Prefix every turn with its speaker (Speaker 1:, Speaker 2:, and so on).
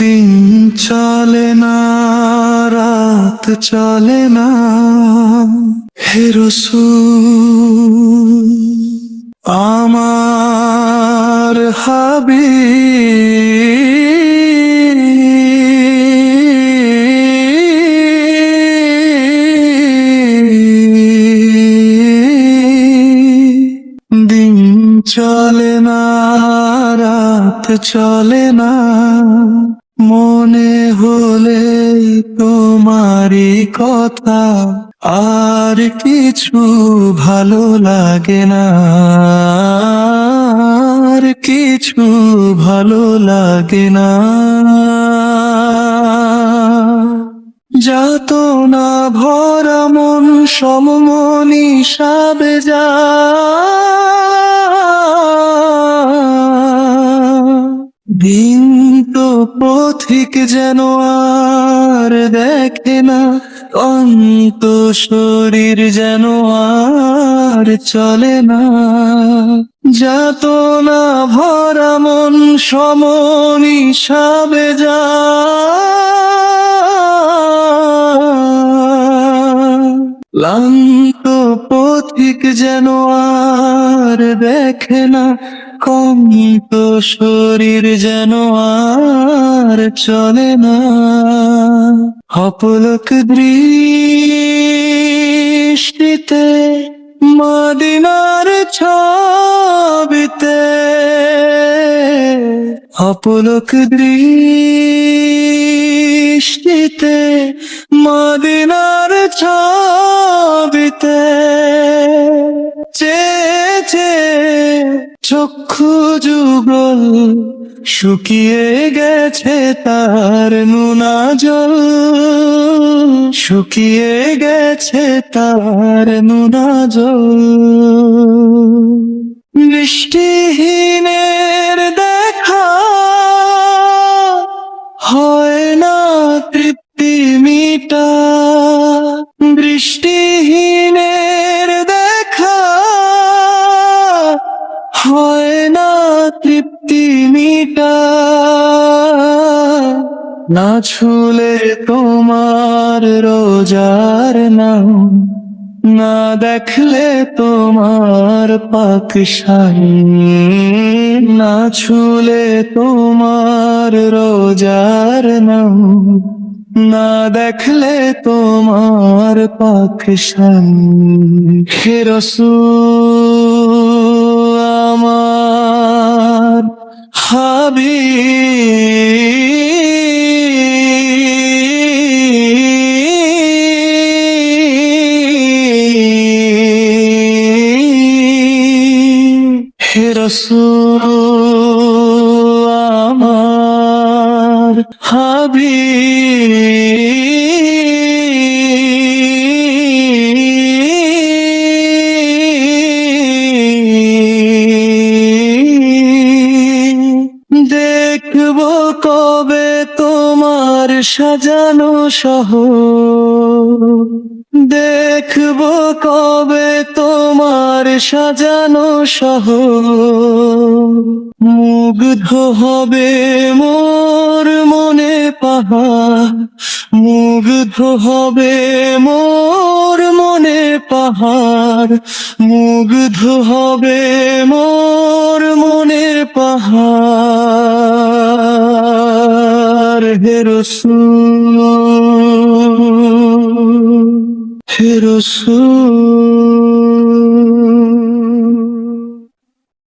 Speaker 1: দিন চলে না, রাত চলে না, হে রাসূল আমার হাবিব। দিন চলে না, রাত চলে না, মনে হলে তোমারই কথা, আর কিছু ভালো লাগে না, আর কিছু ভালো লাগে না। যাত না ভরা মন সমমনি সাবে যা, দিন তো পথিক যেন আর দেখে না, অন্ত শরীর যেন আর চলে না। যাত না ভরা মন সমনি সাবে যা, ক্লান্ত পথিক যেন আর দেখে না, কম্পিত শরীর যেন আর চলে না। অপলক দৃষ্টিতে মদিনার ছবিতে, অপলক দৃষ্টিতে মদিনার ছবিতে, চেয়েছে চক্ষু যুগল, শুকিয়ে গেছে তার নুনা জল, শুকিয়ে গেছে তার নুনা জল। দৃষ্টিহীনের দেখা হয় না তৃপ্তি মিটা, দৃষ্টিহীনের দেখা হয় না তৃপ্তি মিটা। না ছুলে তোমার রোজার নাম, না দেখলে তোমার পাক শাহী, না ছুলে তোমার রোজার নাম, না দেখলে তোমার পাক শাহী। হে রাসূল আমার হাবিব, হে রাসূল আমার হাবিব। দেখবো কবে তোমার সাজানো শহর, দেখবো কবে তোমার সাজানো শহর, মুগ্ধ হবে মোর মনে পাহাড়, মুগ্ধ হবে মোর মনে পাহাড়, মুগ্ধ হবে মোর মনের পাহাড়। হে রাসূল, হে রাসূল।